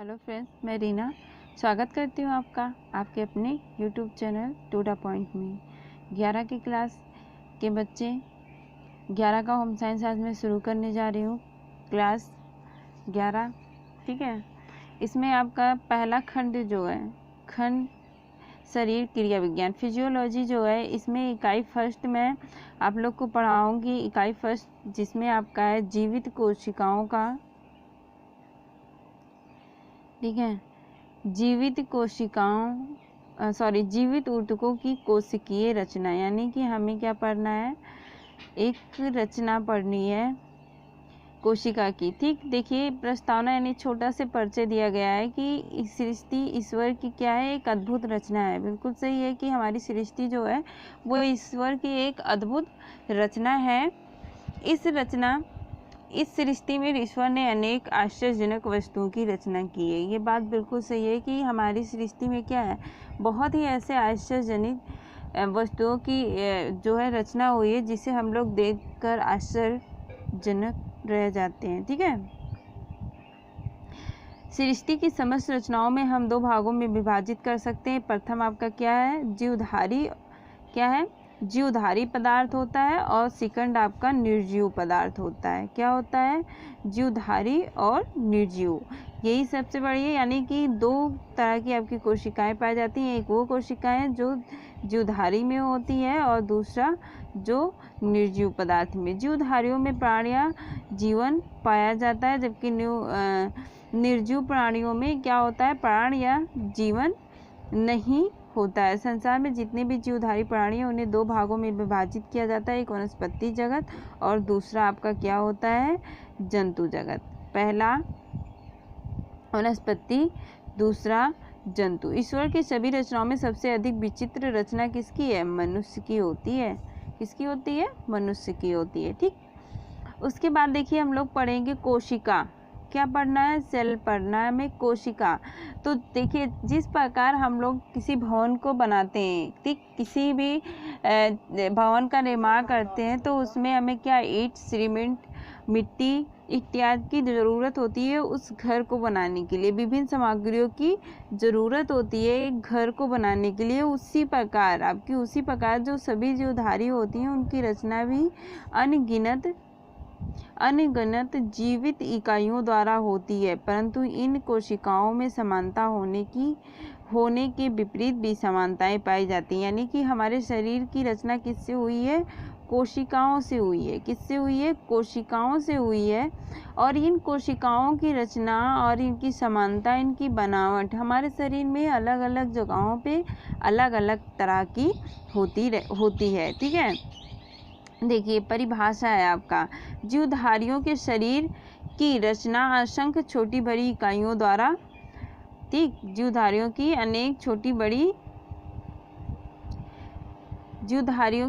Hello friends, मैं रीना स्वागत करती हूँ आपका आपके अपने YouTube channel to the point में। 11 की क्लास के बच्चे 11 का होम साइंस आज मैं शुरू करने जा रही हूँ। क्लास 11, ठीक है। इसमें आपका पहला खंड जो है खंड शरीर क्रिया विज्ञान फिजियोलॉजी जो है, इसमें इकाई फर्स्ट में आप लोग को पढ़ाऊँगी। इकाई फर्स्ट जिसमें आपका है जीवित कोशिकाओं का, ठीक है, जीवित ऊतकों की कोशिकीय रचना, यानी कि हमें क्या पढ़ना है, एक रचना पढ़नी है कोशिका की। ठीक, देखिए प्रस्तावना यानी छोटा से परिचय दिया गया है कि सृष्टि ईश्वर की क्या है, एक अद्भुत रचना है। बिल्कुल सही है कि हमारी सृष्टि जो है वो ईश्वर की एक अद्भुत रचना है। इस सृष्टि में ईश्वर ने अनेक आश्चर्यजनक वस्तुओं की रचना की है। ये बात बिल्कुल सही है कि हमारी सृष्टि में क्या है, बहुत ही ऐसे आश्चर्यजनक वस्तुओं की जो है रचना हुई है, जिसे हम लोग देखकर आश्चर्यजनक रह जाते हैं। ठीक है, सृष्टि की समस्त रचनाओं में हम दो भागों में विभाजित कर सकते हैं। प्रथम आपका क्या है, जीवधारी पदार्थ होता है, और सेकंड आपका निर्जीव पदार्थ होता है। क्या होता है, जीवधारी और निर्जीव, यही सबसे बड़ी है। यानी कि दो तरह की आपकी कोशिकाएं पाई जाती हैं। एक वो कोशिकाएं जो जीवधारी में होती है, और दूसरा जो निर्जीव पदार्थ में। जीवधारियों में प्राणियां जीवन पाया जाता है, जबकि निर्जीव प्राणियों में क्या होता है, प्राण या जीवन नहीं होता है। संसार में जितने भी जीवधारी प्राणी हैं उन्हें दो भागों में विभाजित किया जाता है, एक वनस्पति जगत और दूसरा आपका क्या होता है, जंतु जगत। पहला वनस्पति, दूसरा जंतु। ईश्वर की सभी रचनाओं में सबसे अधिक विचित्र रचना किसकी है, मनुष्य की होती है। किसकी होती है, मनुष्य की होती है। ठीक, उसके बाद देखिए हम लोग पढ़ेंगे कोशिका। क्या पढ़ना है, सेल पढ़ना है हमें, कोशिका। तो देखिए जिस प्रकार हम लोग किसी भवन को बनाते हैं, ठीक, किसी भी भवन का निर्माण करते हैं, तो उसमें हमें क्या, ईंट, सीमेंट, मिट्टी इत्यादि की ज़रूरत होती है। उस घर को बनाने के लिए विभिन्न सामग्रियों की ज़रूरत होती है एक घर को बनाने के लिए। उसी प्रकार जो सभी जीवधारी होती हैं उनकी रचना भी अनगिनत जीवित इकाइयों द्वारा होती है, परंतु इन कोशिकाओं में समानता होने के विपरीत भी समानताएं पाई जाती हैं। यानी कि हमारे शरीर की रचना किससे हुई है, कोशिकाओं से हुई है। किससे हुई है, कोशिकाओं से हुई है। और इन कोशिकाओं की रचना और इनकी समानता, इनकी बनावट हमारे शरीर में अलग अलग जगहों पे अलग अलग तरह की होती है। ठीक है, देखिए परिभाषा है आपका, जीवधारियों के शरीर की रचना असंख्य छोटी बड़ी इकाइयों द्वारा, ठीक, जीवधारियों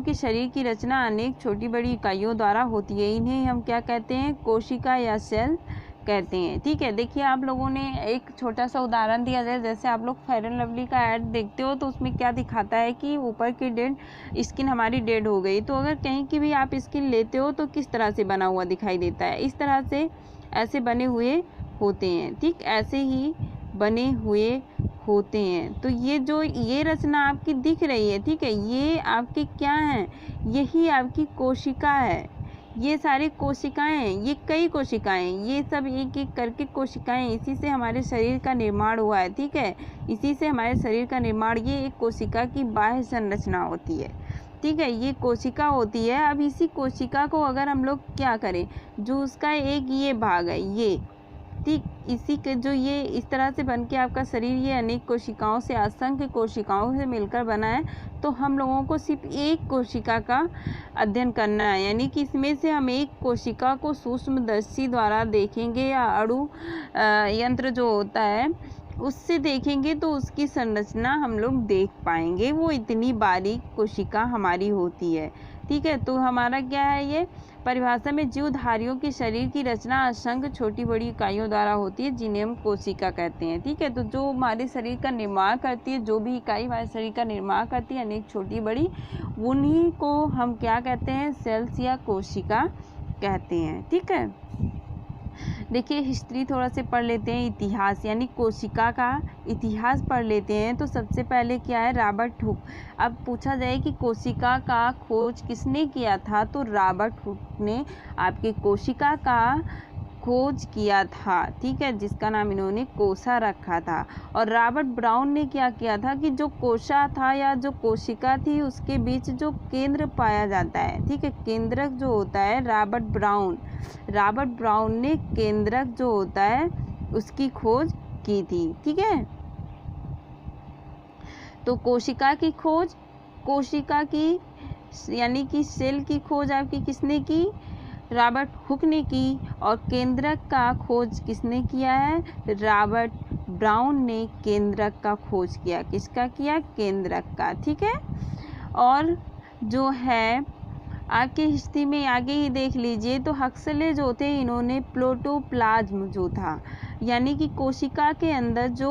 की शरीर की रचना अनेक छोटी बड़ी इकाइयों द्वारा होती है। इन्हें हम क्या कहते हैं, कोशिका या सेल कहते हैं। ठीक है, देखिए आप लोगों ने एक छोटा सा उदाहरण दिया जाए, जैसे आप लोग फेयर एंड लवली का ऐड देखते हो तो उसमें क्या दिखाता है कि ऊपर की स्किन हमारी डेड हो गई, तो अगर कहीं की भी आप स्किन लेते हो तो किस तरह से बना हुआ दिखाई देता है, इस तरह से ऐसे बने हुए होते हैं। ठीक, ऐसे ही बने हुए होते हैं। तो ये रचना आपकी दिख रही है, ठीक है, ये आपकी क्या है, यही आपकी कोशिका है। ये सारी कोशिकाएं हैं, ये कई कोशिकाएं, ये सब एक एक करके कोशिकाएं, इसी से हमारे शरीर का निर्माण हुआ है। ठीक है, इसी से हमारे शरीर का निर्माण, ये एक कोशिका की बाह्य संरचना होती है। ठीक है, ये कोशिका होती है। अब इसी कोशिका को अगर हम लोग क्या करें, जो उसका एक ये भाग है, ये, ठीक, इसी के जो ये इस तरह से बन के आपका शरीर ये अनेक कोशिकाओं से, असंख्य कोशिकाओं से मिलकर बना है, तो हम लोगों को सिर्फ एक कोशिका का अध्ययन करना है। यानी कि इसमें से हम एक कोशिका को सूक्ष्मदर्शी द्वारा देखेंगे, या अणु यंत्र जो होता है उससे देखेंगे, तो उसकी संरचना हम लोग देख पाएंगे। वो इतनी बारीक कोशिका हमारी होती है। ठीक है, तो हमारा क्या है, ये परिभाषा में जीवधारियों के शरीर की रचना असंख्य छोटी बड़ी इकाइयों द्वारा होती है, जिन्हें हम कोशिका कहते हैं। ठीक है, तो जो हमारे शरीर का निर्माण करती है, जो भी इकाई हमारे शरीर का निर्माण करती है अनेक छोटी बड़ी, उन्हीं को हम क्या कहते हैं, सेल्स या कोशिका कहते हैं। ठीक है, देखिए हिस्ट्री थोड़ा से पढ़ लेते हैं, इतिहास यानी कोशिका का इतिहास पढ़ लेते हैं। तो सबसे पहले क्या है, रॉबर्ट हुक। अब पूछा जाए कि कोशिका का खोज किसने किया था, तो रॉबर्ट हुक ने आपके कोशिका का खोज किया था, ठीक है, जिसका नाम इन्होंने कोशा रखा था। और रॉबर्ट ब्राउन ने क्या किया था कि जो कोशा था या जो कोशिका थी उसके बीच जो केंद्र पाया जाता है, ठीक है, केंद्रक जो होता है, रॉबर्ट ब्राउन ने केंद्रक जो होता है उसकी खोज की थी, ठीक है। तो कोशिका की खोज, कोशिका की यानी कि सेल की खोज आपकी किसने की, रॉबर्ट हुक ने की। और केंद्रक का खोज किसने किया है, रॉबर्ट ब्राउन ने केंद्रक का खोज किया। किसका किया, केंद्रक का, ठीक है। और जो है आपके हिस्ट्री में आगे ही देख लीजिए, तो हक्सले जो थे इन्होंने प्रोटोप्लाज्म जो था यानी कि कोशिका के अंदर जो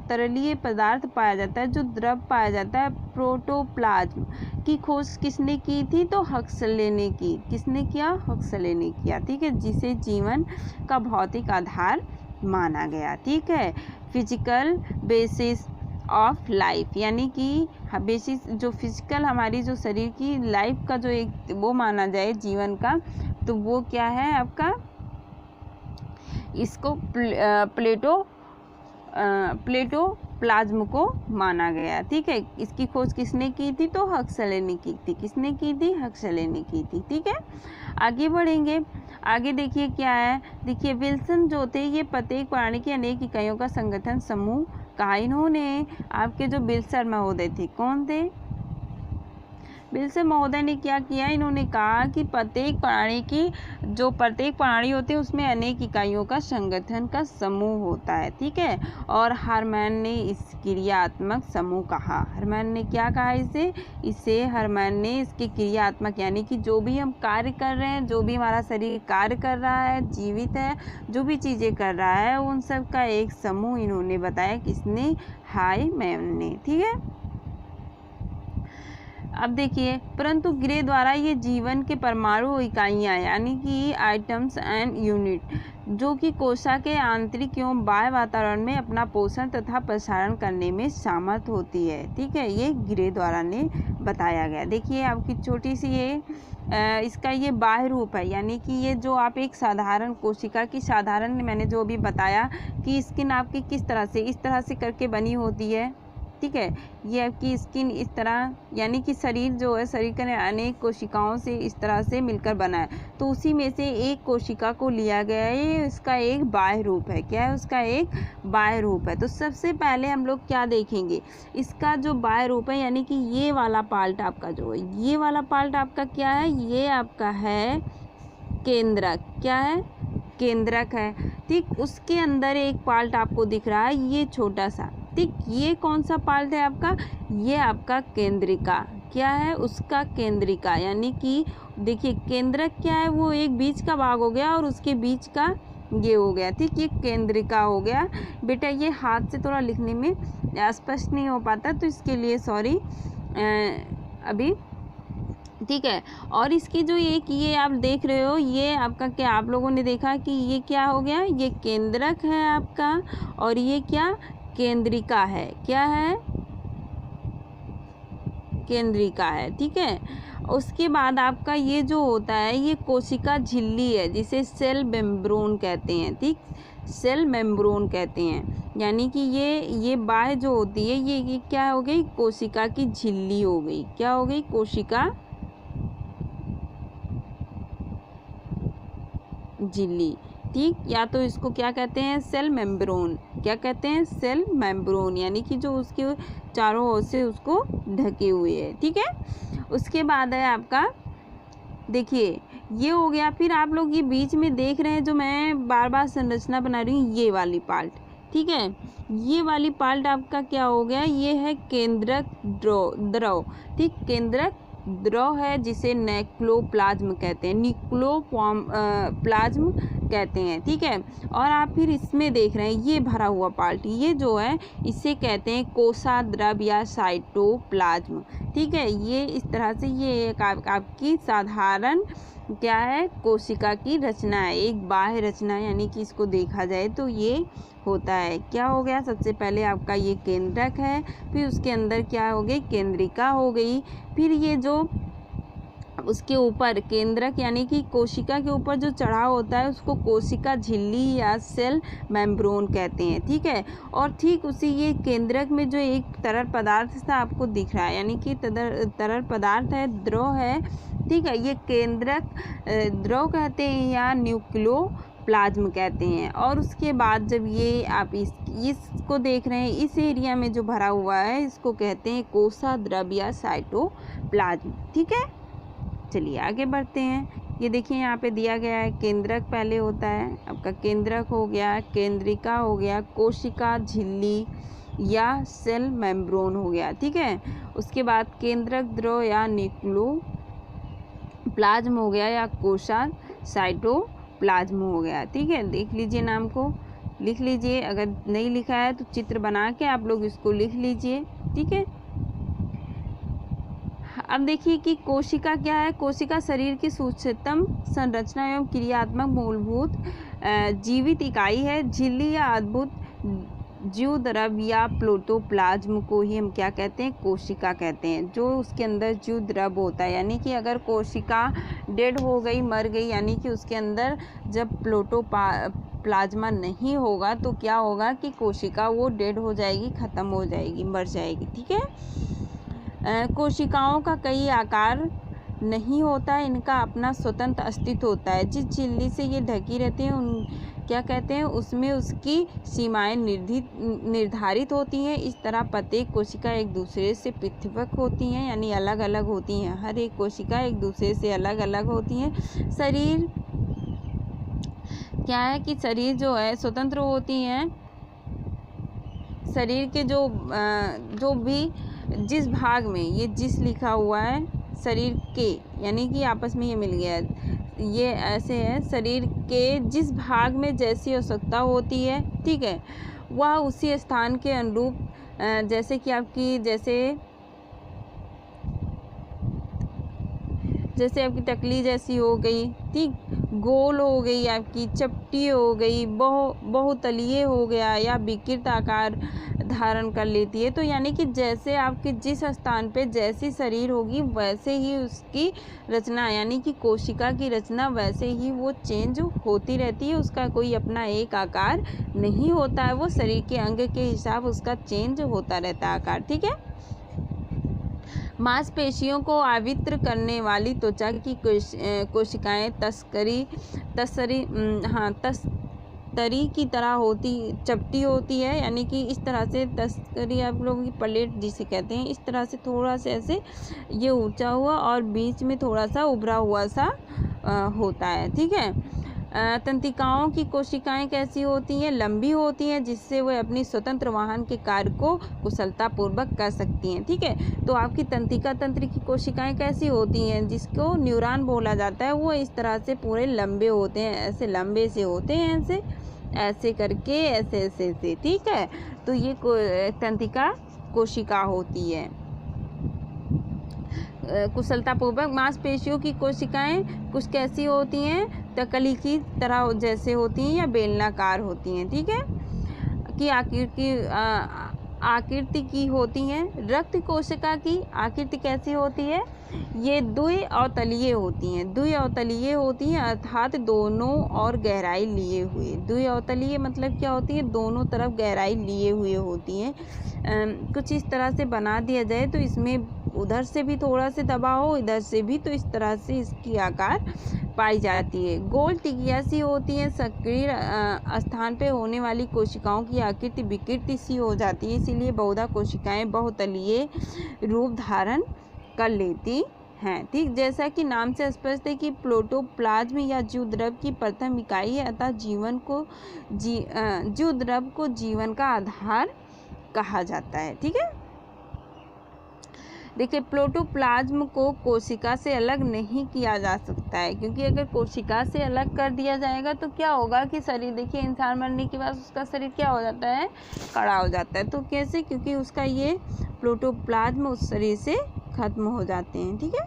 तरलीय पदार्थ पाया जाता है, जो द्रव पाया जाता है, प्रोटोप्लाज्म की खोज किसने की थी, तो हक्सले ने की। किसने किया, हक्सले ने किया, ठीक है, जिसे जीवन का भौतिक आधार माना गया, ठीक है। फिजिकल बेसिस ऑफ लाइफ यानी कि बेसिस जो फिजिकल हमारी जो शरीर की लाइफ का जो एक वो माना जाए जीवन का, तो वो क्या है आपका, इसको प्लेटोप्लाज्म को माना गया, ठीक है। इसकी खोज किसने की थी, तो हक्सले ने की थी। किसने की थी, हक्सले ने की थी, ठीक है। आगे बढ़ेंगे, आगे देखिए क्या है, देखिए विल्सन जो थे ये प्रत्येक प्राणी की अनेक इकाइयों का संगठन समूह कहा। इन्होंने आपके जो विल्सन महोदय थे, कौन थे, विल्सन महोदय ने क्या किया, इन्होंने कहा कि प्रत्येक प्राणी होते हैं उसमें अनेक इकाइयों का संगठन का समूह होता है, ठीक है। और हरमैन ने इस क्रियात्मक समूह कहा। हरमैन ने क्या कहा इसे हरमैन ने इसके क्रियात्मक यानी कि जो भी हम कार्य कर रहे हैं, जो भी हमारा शरीर कार्य कर रहा है, जीवित है, जो भी चीज़ें कर रहा है, उन सब का एक समूह इन्होंने बताया। किसने, हाइमैन ने, ठीक है। अब देखिए, परंतु ग्रे द्वारा ये जीवन के परमाणु इकाइयाँ यानी कि आइटम्स एंड यूनिट जो कि कोशा के आंतरिक एवं बाह्य वातावरण में अपना पोषण तथा प्रसारण करने में समर्थ होती है, ठीक है, ये ग्रे द्वारा ने बताया गया। देखिए आपकी छोटी सी ये इसका ये बाह्य रूप है यानी कि ये जो आप एक साधारण कोशिका की साधारण मैंने जो भी बताया कि स्किन आपकी किस तरह से करके बनी होती है, ठीक है। ये आपकी स्किन इस तरह यानी कि शरीर जो है, शरीर के अनेक कोशिकाओं से इस तरह से मिलकर बना है, तो उसी में से एक कोशिका को लिया गया है। ये उसका एक बाह्य रूप है। क्या है, उसका एक बाह्य रूप है। तो सबसे पहले हम लोग क्या देखेंगे, इसका जो बाह्य रूप है यानी कि ये वाला पार्ट आपका जो है, ये वाला पार्ट आपका क्या है, ये आपका है केंद्रक। क्या है, केंद्रक है, ठीक। उसके अंदर एक पार्ट आपको दिख रहा है ये छोटा सा, ठीक। ये कौन सा पार्ट है आपका, ये आपका केंद्रिका। क्या है, उसका केंद्रिका यानी कि देखिए केंद्रक क्या है, वो एक बीच का भाग हो गया और उसके बीच का ये हो गया, ठीक। ये केंद्रिका हो गया। बेटा ये हाथ से थोड़ा लिखने में स्पष्ट नहीं हो पाता तो इसके लिए सॉरी अभी, ठीक है। और इसकी जो एक ये आप देख रहे हो, ये आपका क्या आप लोगों ने देखा कि ये क्या हो गया, ये केंद्रक है आपका और ये क्या, केंद्रिका है। क्या है, केंद्रिका है, ठीक है। उसके बाद आपका ये जो होता है ये कोशिका झिल्ली है जिसे सेल मेम्ब्रेन कहते हैं, ठीक, सेल मेम्ब्रेन कहते हैं। यानी कि ये बाह्य जो होती है ये क्या हो गई, कोशिका की झिल्ली हो गई। क्या हो गई, कोशिका झिल्ली, ठीक। या तो इसको क्या कहते हैं, सेल मेम्ब्रेन। क्या कहते हैं, सेल मेम्ब्रेन यानी कि जो उसके चारों ओर से उसको ढके हुए है, ठीक है। उसके बाद है आपका, देखिए ये हो गया। फिर आप लोग ये बीच में देख रहे हैं जो मैं बार बार संरचना बना रही हूँ, ये वाली पार्ट, ठीक है। ये वाली पार्ट आपका क्या हो गया, ये है केंद्रक द्रव, ठीक। केंद्रक द्रव है जिसे न्यूक्लियोप्लाज्म कहते हैं, न्यूक्लियोप्लाज्म कहते हैं, ठीक है। और आप फिर इसमें देख रहे हैं ये भरा हुआ पार्ट, ये जो है इसे कहते हैं कोशाद्रव या साइटोप्लाज्म, ठीक है। ये इस तरह से ये एक आपकी साधारण क्या है, कोशिका की रचना है, एक बाह्य रचना है, यानी कि इसको देखा जाए तो ये होता है। क्या हो गया, सबसे पहले आपका ये केंद्रक है, फिर उसके अंदर क्या हो गई, केंद्रिका हो गई, फिर ये जो उसके ऊपर केंद्रक यानी कि कोशिका के ऊपर जो चढ़ाव होता है उसको कोशिका झिल्ली या सेल मेम्ब्रेन कहते हैं, ठीक है। और ठीक उसी ये केंद्रक में जो एक तरल पदार्थ सा आपको दिख रहा है, यानी कि तरल पदार्थ है, द्रव है, ठीक है। ये केंद्रक द्रव कहते हैं या न्यूक्लियोप्लाज्म कहते हैं। और उसके बाद जब ये आप इसको देख रहे हैं, इस एरिया में जो भरा हुआ है इसको कहते हैं कोशाद्रव या साइटोप्लाज्म, ठीक है। चलिए आगे बढ़ते हैं। ये देखिए यहाँ पे दिया गया है, केंद्रक पहले होता है, आपका केंद्रक हो गया, केंद्रिका हो गया, कोशिका झिल्ली या सेल मेम्ब्रेन हो गया, ठीक है। उसके बाद केंद्रक द्रव या न्यूक्लियोप्लाज्म हो गया या कोशा साइटोप्लाज्म हो गया, ठीक है। देख लीजिए, नाम को लिख लीजिए, अगर नहीं लिखा है तो चित्र बना के आप लोग इसको लिख लीजिए, ठीक है। अब देखिए कि कोशिका क्या है। कोशिका शरीर की सूक्ष्मतम संरचना एवं क्रियात्मक मूलभूत जीवित इकाई है। झिल्ली या अद्भुत जीवद्रव या प्रोटोप्लाज्म को ही हम क्या कहते हैं, कोशिका कहते हैं। जो उसके अंदर जीवद्रव होता है, यानी कि अगर कोशिका डेड हो गई, मर गई, यानी कि उसके अंदर जब प्लाज्मा नहीं होगा तो क्या होगा कि कोशिका वो डेड हो जाएगी, ख़त्म हो जाएगी, मर जाएगी, ठीक है। कोशिकाओं का कई आकार नहीं होता है, इनका अपना स्वतंत्र अस्तित्व होता है। जिस झिल्ली से ये ढकी रहती हैं उन क्या कहते हैं, उसमें उसकी सीमाएं निर्धारित होती हैं। इस तरह प्रत्येक कोशिका एक दूसरे से पृथक होती हैं, यानी अलग अलग होती हैं। हर एक कोशिका एक दूसरे से अलग अलग होती हैं। शरीर क्या है कि शरीर जो है स्वतंत्र होती हैं। शरीर के जो भी जिस भाग में ये जिस लिखा हुआ है शरीर के, यानी कि आपस में ये मिल गया है, ये ऐसे है, शरीर के जिस भाग में जैसी आवश्यकता होती है, ठीक है, वह उसी स्थान के अनुरूप, जैसे कि आपकी जैसे आपकी टकली जैसी हो गई, ठीक, गोल हो गई, आपकी चपटी हो गई, बहुतलीय हो गया, या विकृत आकार धारण कर लेती है। तो यानी कि जैसे आपके जिस स्थान पे जैसी शरीर होगी वैसे ही उसकी रचना, यानी कि कोशिका की रचना वैसे ही वो चेंज होती रहती है। उसका कोई अपना एक आकार नहीं होता है, वो शरीर के अंग के हिसाब उसका चेंज होता रहता है आकार, ठीक है। मांसपेशियों को आवित्र करने वाली त्वचा की कोशिकाएं तरी की तरह चपटी होती है, यानी कि इस तरह से तस्तरी आप लोगों की प्लेट जिसे कहते हैं, इस तरह से थोड़ा सा ऐसे ये ऊंचा हुआ और बीच में थोड़ा सा उभरा हुआ सा होता है, ठीक है। तंत्रिकाओं की कोशिकाएं कैसी होती हैं, लंबी होती हैं, जिससे वे अपनी स्वतंत्र वहन के कार्य को कुशलतापूर्वक कर सकती हैं, ठीक है। तो आपकी तंत्र की कोशिकाएं कैसी होती हैं, जिसको न्यूरॉन बोला जाता है, वो इस तरह से पूरे लंबे होते हैं, ऐसे लंबे से होते हैं, ऐसे करके ऐसे, ठीक है। तो ये तंत्रिका कोशिका होती है। कुशलतापूर्वक मांसपेशियों की कोशिकाएं कुछ कैसी होती हैं, तकली की तरह जैसे होती हैं या बेलनाकार होती हैं, ठीक है, की आकृति की होती हैं। रक्त कोशिका की आकृति कैसी होती है, ये द्विअवतलीय होती हैं। द्विअवतलीय होती हैं अर्थात दोनों और गहराई लिए हुए। द्विअवतलीय मतलब क्या होती है, दोनों तरफ गहराई लिए हुए होती हैं। कुछ इस तरह से बना दिया जाए तो इसमें उधर से भी थोड़ा से दबाव हो, इधर से भी, तो इस तरह से इसकी आकार पाई जाती है। गोल टिकिया सी होती है। सक्रिय स्थान पे होने वाली कोशिकाओं की आकृति विकृति सी हो जाती है, इसीलिए बहुधा कोशिकाएं बहुतलीय रूप धारण कर लेती हैं, ठीक। जैसा कि नाम से स्पष्ट है कि प्रोटोप्लाज्म या जीवद्रव की प्रथम इकाई है, अतः जीवद्रव को जीवन का आधार कहा जाता है, ठीक है। देखिए प्रोटोप्लाज्म को कोशिका से अलग नहीं किया जा सकता है, क्योंकि अगर कोशिका से अलग कर दिया जाएगा तो क्या होगा कि शरीर, देखिए इंसान मरने के बाद उसका शरीर क्या हो जाता है, कड़ा हो जाता है। तो कैसे, क्योंकि उसका ये प्रोटोप्लाज्म उस शरीर से खत्म हो जाते हैं। ठीक है,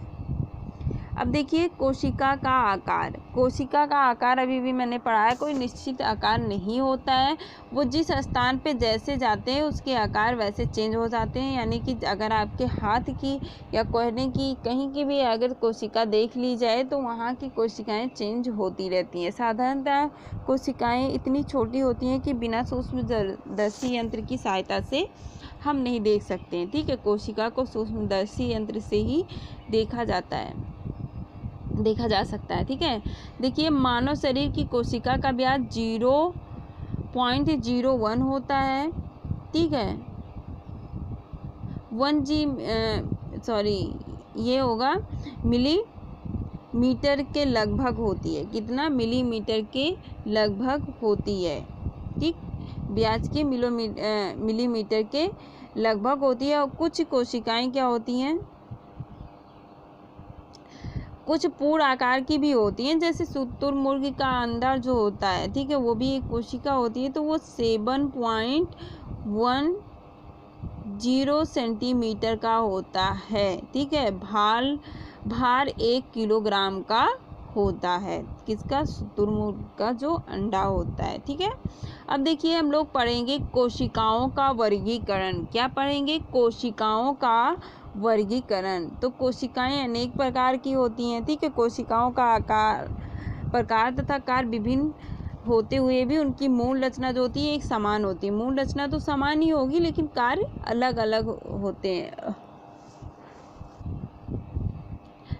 अब देखिए कोशिका का आकार। कोशिका का आकार अभी भी मैंने पढ़ा है, कोई निश्चित आकार नहीं होता है। वो जिस स्थान पे जैसे जाते हैं उसके आकार वैसे चेंज हो जाते हैं। यानी कि अगर आपके हाथ की या कहने की कहीं की भी अगर कोशिका देख ली जाए तो वहाँ की कोशिकाएं चेंज होती रहती हैं। साधारणतः कोशिकाएं इतनी छोटी होती हैं कि बिना सूक्ष्मदर्शी यंत्र की सहायता से हम नहीं देख सकते हैं। ठीक है, कोशिका को सूक्ष्मदर्शी यंत्र से ही देखा जा सकता है। ठीक है, देखिए मानव शरीर की कोशिका का व्यास 0.01 होता है। ठीक है, 1 ये होगा मिलीमीटर के लगभग होती है। कितना, मिलीमीटर के लगभग होती है। ठीक, व्यास के मिलीमीटर के लगभग होती है। और कुछ कोशिकाएं क्या होती हैं, कुछ पूर्ण आकार की भी होती हैं, जैसे शुतुरमुर्ग का अंडा जो होता है, ठीक है, वो भी एक कोशिका होती है। तो वो 7.10 सेंटीमीटर का होता है। ठीक है, भार 1 किलोग्राम का होता है। किसका, शुतुरमुर्ग का जो अंडा होता है। ठीक है, अब देखिए हम लोग पढ़ेंगे कोशिकाओं का वर्गीकरण। क्या पढ़ेंगे, कोशिकाओं का वर्गीकरण। तो कोशिकाएं अनेक प्रकार की होती हैं। ठीक है, कोशिकाओं का प्रकार तथा कार्य विभिन्न होते हुए भी उनकी मूल रचना जो होती है एक समान होती है। मूल रचना तो समान ही होगी लेकिन कार्य अलग अलग होते हैं।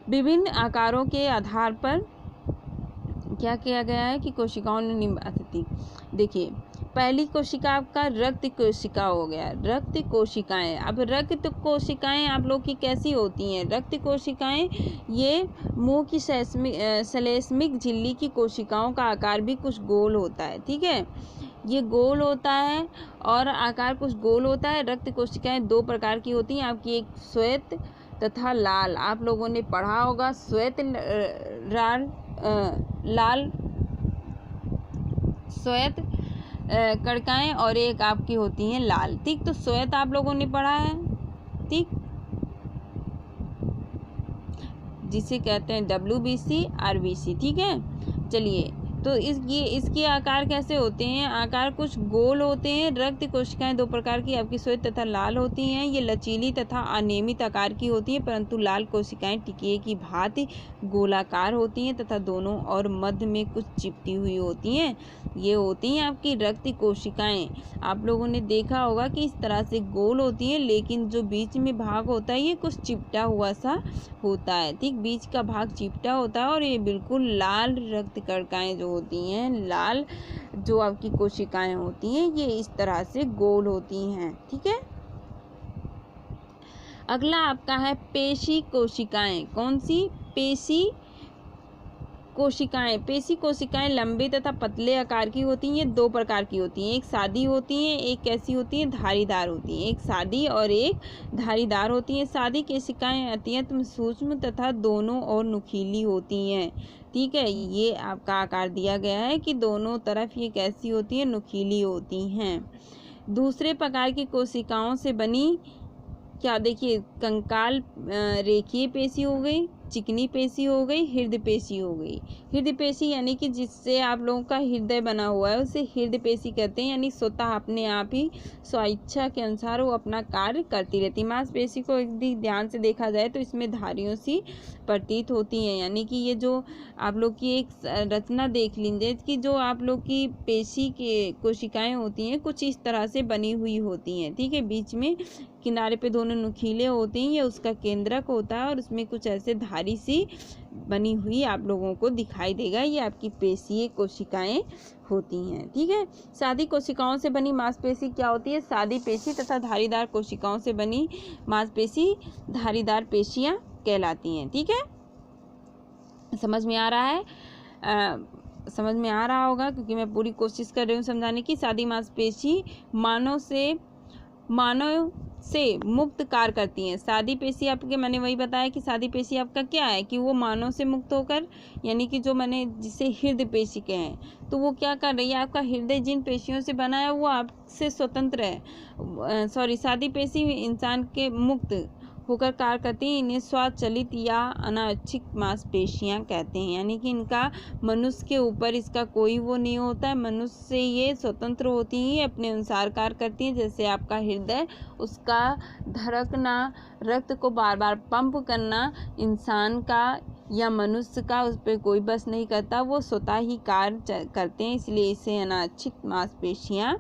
विभिन्न आकारों के आधार पर क्या किया गया है कि कोशिकाओं ने निम्नलिखित, देखिए पहली कोशिका आपका रक्त कोशिका हो गया, रक्त कोशिकाएं। अब रक्त कोशिकाएं आप लोग की कैसी होती हैं, रक्त कोशिकाएं ये मुंह की श्लेष्मिक झिल्ली की कोशिकाओं का आकार भी कुछ गोल होता है। ठीक है, ये गोल होता है और आकार कुछ गोल होता है। रक्त कोशिकाएं 2 प्रकार की होती हैं आपकी, एक श्वेत तथा लाल। आप लोगों ने पढ़ा होगा श्वेत कणिकाएं और एक आपकी होती हैं लाल। ठीक, तो श्वेत आप लोगों ने पढ़ा है, ठीक, जिसे कहते हैं WBC RBC। ठीक है, चलिए तो इसके आकार कैसे होते हैं, आकार कुछ गोल होते हैं। रक्त कोशिकाएं 2 प्रकार की आपकी श्वेत तथा लाल होती हैं। ये लचीली तथा अनियमित आकार की होती हैं, परंतु लाल कोशिकाएं टिकिए की भांति गोलाकार होती हैं तथा दोनों और मध्य में कुछ चिपटी हुई होती हैं। ये होती हैं आपकी रक्त कोशिकाएं। आप लोगों ने देखा होगा कि इस तरह से गोल होती हैं, लेकिन जो बीच में भाग होता है ये कुछ चिपटा हुआ सा होता है। ठीक, बीच का भाग चिपटा होता है और ये बिल्कुल लाल रक्त कणिकाएं जो होती हैं, लाल जो आपकी कोशिकाएं होती हैं, ये इस तरह से गोल होती हैं। ठीक है, अगला आपका है पेशी कोशिकाएं। कौन सी, पेशी कोशिकाएं। पेशी कोशिकाएं लंबे तथा पतले आकार की होती हैं। ये 2 प्रकार की होती हैं, एक सादी होती हैं, एक कैसी होती हैं, धारीदार होती हैं। एक सादी और एक धारीदार होती हैं। सादी कोशिकाएं अत्यंत सूक्ष्म तथा दोनों और नुकीली होती हैं। ठीक है, ये आपका आकार दिया गया है कि दोनों तरफ ये कैसी होती हैं, नुकीली होती हैं। दूसरे प्रकार की कोशिकाओं से बनी क्या, देखिए कंकाल रेखीय पेशी हो गई, चिकनी पेशी हो गई, हृदय पेशी हो गई। हृदय पेशी यानी कि जिससे आप लोगों का हृदय बना हुआ है उसे हृदय पेशी कहते हैं। यानी स्वतः अपने आप ही स्वेच्छा के अनुसार वो अपना कार्य करती रहती है। मांसपेशी को यदि ध्यान से देखा जाए तो इसमें धारियों सी प्रतीत होती हैं। यानी कि ये जो आप लोग की एक रचना देख लीजिए कि जो आप लोग की पेशी के कोशिकाएं होती हैं कुछ इस तरह से बनी हुई होती हैं। ठीक है, बीच में किनारे पे दोनों नुकीले होते हैं, ये उसका केंद्रक होता है और उसमें कुछ ऐसे धारी सी बनी हुई आप लोगों को दिखाई देगा। ये आपकी पेशीय कोशिकाएं होती हैं। ठीक है, सादी कोशिकाओं से बनी मांसपेशी क्या होती है, सादी पेशी तथा धारीदार कोशिकाओं से बनी मांसपेशी धारीदार पेशियां कहलाती हैं। ठीक है, समझ में आ रहा है, समझ में आ रहा होगा क्योंकि मैं पूरी कोशिश कर रही हूँ समझाने की। सादी मांसपेशी मानव से मुक्त कार्य करती हैं। सादी पेशी आपके मैंने वही बताया कि सादी पेशी आपका क्या है कि वो मानव से मुक्त होकर, यानी कि जो मैंने जिसे हृदय पेशी कहे हैं, तो वो क्या कर रही है, आपका हृदय जिन पेशियों से बना है वो आपसे स्वतंत्र है। सादी पेशी इंसान के मुक्त होकर कार्य करती हैं। इन्हें स्वचालित या अनैच्छिक मांसपेशियां कहते हैं, यानी कि इनका मनुष्य के ऊपर इसका कोई वो नहीं होता है। मनुष्य से ये स्वतंत्र होती हैं, अपने अनुसार कार्य करती हैं। जैसे आपका हृदय, उसका धड़कना, रक्त को बार बार पंप करना इंसान का या मनुष्य का उस पर कोई बस नहीं करता, वो स्वतः ही कार्य करते हैं, इसलिए इसे अनैच्छिक मांसपेशियां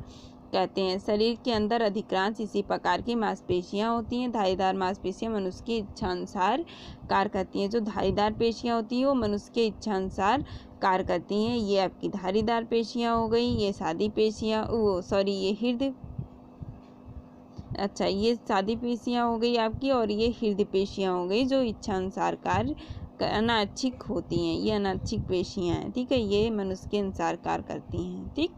कहते हैं। शरीर के अंदर अधिकांश इसी प्रकार की मांसपेशियां होती हैं। धारीदार मांसपेशियां मनुष्य की इच्छानुसार कार्य करती हैं। जो धारीदार पेशियां होती हैं वो मनुष्य के इच्छानुसार कार्य करती हैं। ये आपकी धारीदार पेशियां हो गई, ये सादी पेशियां ये हृदय, अच्छा ये सादी पेशियां हो गई आपकी, और ये हृदय पेशियां हो गई जो इच्छानुसार कार्य अनैच्छिक होती हैं। ये अनैच्छिक पेशियां हैं, ठीक है, ये मनुष्य के अनुसार कार्य करती हैं। ठीक,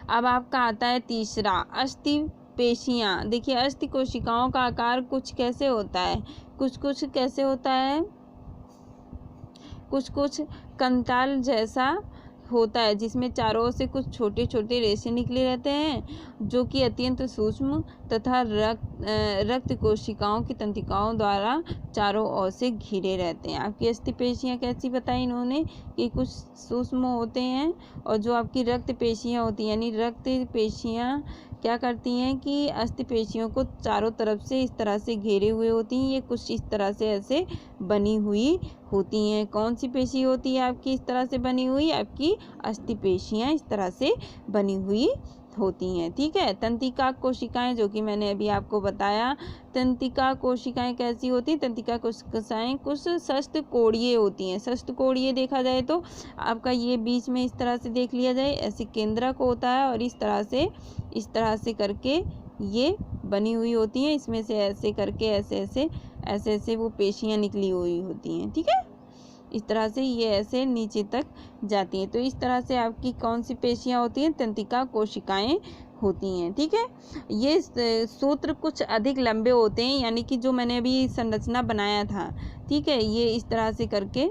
अब आपका आता है तीसरा, अस्थि पेशियां। देखिए अस्थि कोशिकाओं का आकार कुछ कैसे होता है, कुछ कैसे होता है, कुछ कंकाल जैसा होता है, जिसमें चारों ओर से कुछ छोटे छोटे रेशे निकले रहते हैं, जो कि अत्यंत सूक्ष्म तथा रक्त कोशिकाओं की तंत्रिकाओं द्वारा चारों ओर से घिरे रहते हैं। आपकी अस्थि पेशियां कैसी बताई इन्होंने कि कुछ सूक्ष्म होते हैं, और जो आपकी रक्त पेशियां होती हैं, यानी रक्त पेशियां क्या करती हैं कि अस्थि पेशियों को चारों तरफ से इस तरह से घेरे हुए होती हैं। ये कुछ इस तरह से ऐसे बनी हुई होती हैं। कौन सी पेशी होती है आपकी इस तरह से बनी हुई, आपकी अस्थि पेशियां इस तरह से बनी हुई होती हैं। ठीक है, तंत्रिका कोशिकाएं, जो कि मैंने अभी आपको बताया, तंत्रिका कोशिकाएं कैसी होती हैं, तंत्रिका कोशिकाएं कुछ षष्ठकोणीय होती हैं। षष्ठकोणीय देखा जाए तो आपका ये बीच में इस तरह से देख लिया जाए, ऐसे केंद्रक होता है, और इस तरह से करके ये बनी हुई होती हैं। इसमें से ऐसे करके ऐसे वो पेशियां निकली हुई होती हैं। ठीक है, इस तरह से ये ऐसे नीचे तक जाती हैं। तो इस तरह से आपकी कौन सी पेशियां होती हैं, तंत्रिका कोशिकाएं होती हैं। ठीक है, ये सूत्र कुछ अधिक लंबे होते हैं, यानी कि जो मैंने अभी संरचना बनाया था, ठीक है, ये इस तरह से करके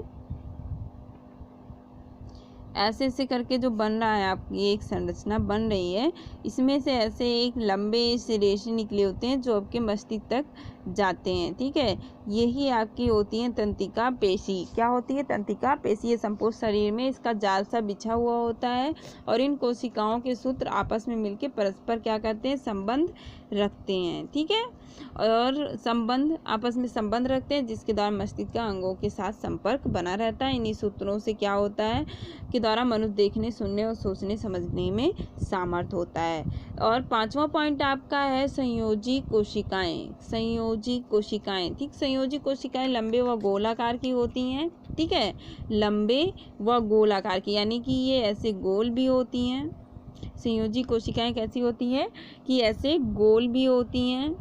ऐसे करके जो बन रहा है, आपकी एक संरचना बन रही है, इसमें से ऐसे एक लंबे से रेशे निकले होते हैं जो आपके मस्तिष्क तक जाते हैं। ठीक है, यही आपकी होती है तंत्रिका पेशी। क्या होती है, तंत्रिका पेशी। ये संपूर्ण शरीर में इसका जाल सा बिछा हुआ होता है, और इन कोशिकाओं के सूत्र आपस में मिलकर परस्पर क्या करते हैं, संबंध रखते हैं। ठीक है, और आपस में संबंध रखते हैं, जिसके द्वारा मस्तिष्क का अंगों के साथ संपर्क बना रहता है। इन्हीं सूत्रों से क्या होता है कि द्वारा मनुष्य देखने, सुनने और सोचने समझने में सामर्थ होता है। और पांचवा पॉइंट आपका है संयोजी कोशिकाएं। संयोजी कोशिकाएं, ठीक, संयोजी कोशिकाएं लंबे व गोलाकार की होती हैं। ठीक है, लंबे व गोलाकार की, यानी कि ये ऐसे गोल भी होती हैं। संयोजी कोशिकाएं कैसी होती हैं कि ऐसे गोल भी होती हैं,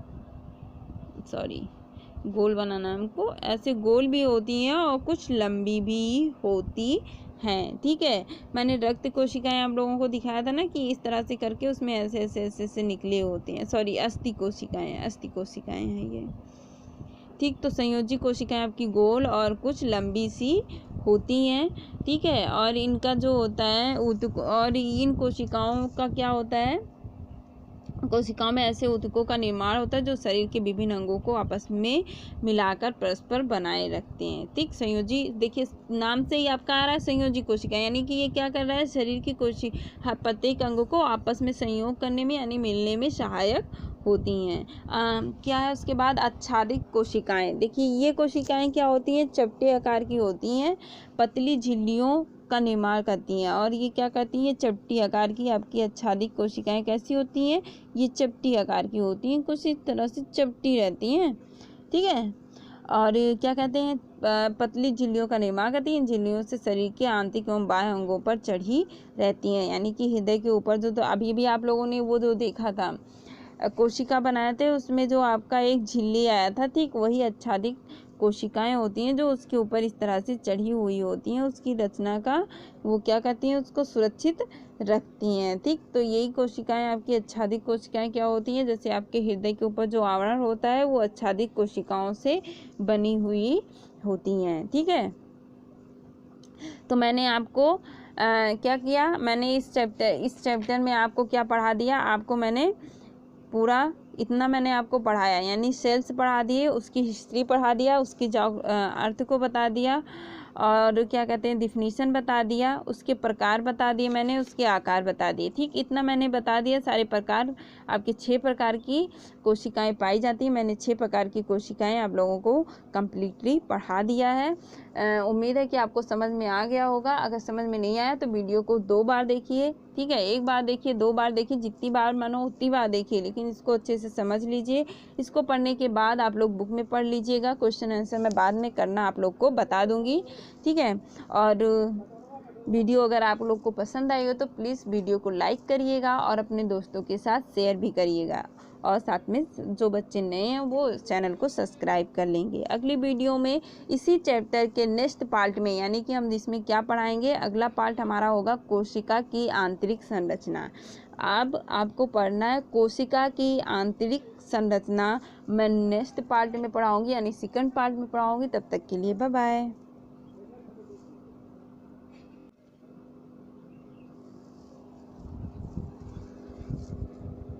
गोल बनाना हमको, ऐसे गोल भी होती हैं और कुछ लंबी भी होती हैं। ठीक है, मैंने रक्त कोशिकाएं आप लोगों को दिखाया था ना कि इस तरह से करके उसमें ऐसे निकले होते हैं। अस्थि कोशिकाएं हैं ये। ठीक, तो संयोजी कोशिकाएं आपकी गोल और कुछ लंबी सी होती हैं। ठीक है, और इनका जो होता है और इन कोशिकाओं का क्या होता है, कोशिकाओं में ऐसे ऊतकों का निर्माण होता है जो शरीर के विभिन्न अंगों को आपस में मिलाकर परस्पर बनाए रखते हैं। ठीक, संयोजी, देखिए नाम से ही आपका आ रहा है संयोजी कोशिका, यानी कि ये क्या कर रहा है, शरीर की प्रत्येक अंगों को आपस में संयोग करने में यानी मिलने में सहायक होती हैं। क्या है उसके बाद, आच्छादित कोशिकाएं। देखिए ये कोशिकाएं क्या होती हैं, चपटे आकार की होती हैं, पतली झिल्लियों का निर्माण करती हैं, और ये क्या करती हैं, चपटी आकार की आपकी आच्छादित कोशिकाएं कैसी होती हैं, ये चपटी आकार की होती हैं, कुछ इस तरह से चपटी रहती हैं। ठीक है, और क्या कहते हैं, पतली झिल्लियों का निर्माण करती हैं। झिल्लियों से शरीर के आंतरिक एवं बाह्य अंगों पर चढ़ी रहती हैं, यानी कि हृदय के ऊपर जो, तो अभी भी आप लोगों ने वो जो देखा था कोशिका बनाए थे, उसमें जो आपका एक झिल्ली आया था, ठीक, वही आच्छादित कोशिकाएं होती हैं जो उसके ऊपर इस तरह से चढ़ी हुई होती हैं, उसकी रचना का वो क्या करती हैं, उसको सुरक्षित रखती हैं। ठीक, तो यही कोशिकाएं आपकी आच्छादित कोशिकाएं क्या होती हैं, जैसे आपके हृदय के ऊपर जो आवरण होता है वो आच्छादित कोशिकाओं से बनी हुई होती हैं। ठीक है, तो मैंने आपको क्या किया, मैंने इस चैप्टर में आपको क्या पढ़ा दिया, आपको मैंने पूरा इतना मैंने आपको पढ़ाया, यानी सेल्स पढ़ा दिए, उसकी हिस्ट्री पढ़ा दिया, उसकी अर्थ को बता दिया, और क्या कहते हैं डिफिनीशन बता दिया, उसके प्रकार बता दिए मैंने, उसके आकार बता दिए। ठीक, इतना मैंने बता दिया। सारे प्रकार आपके 6 प्रकार की कोशिकाएं पाई जाती हैं। मैंने 6 प्रकार की कोशिकाएं आप लोगों को कम्प्लीटली पढ़ा दिया है। उम्मीद है कि आपको समझ में आ गया होगा। अगर समझ में नहीं आया तो वीडियो को 2 बार देखिए। ठीक है, 1 बार देखिए, 2 बार देखिए, जितनी बार मानो उतनी बार देखिए, लेकिन इसको अच्छे से समझ लीजिए। इसको पढ़ने के बाद आप लोग बुक में पढ़ लीजिएगा। क्वेश्चन आंसर मैं बाद में करना आप लोग को बता दूंगी। ठीक है, और वीडियो अगर आप लोग को पसंद आई हो तो प्लीज़ वीडियो को लाइक करिएगा और अपने दोस्तों के साथ शेयर भी करिएगा, और साथ में जो बच्चे नए हैं वो चैनल को सब्सक्राइब कर लेंगे। अगली वीडियो में इसी चैप्टर के नेक्स्ट पार्ट में, यानी कि हम इसमें क्या पढ़ाएंगे, अगला पार्ट हमारा होगा कोशिका की आंतरिक संरचना। अब आपको पढ़ना है कोशिका की आंतरिक संरचना। मैं नेक्स्ट पार्ट में पढ़ाऊंगी, यानी सेकंड पार्ट में पढ़ाऊंगी। तब तक के लिए बाय बाय।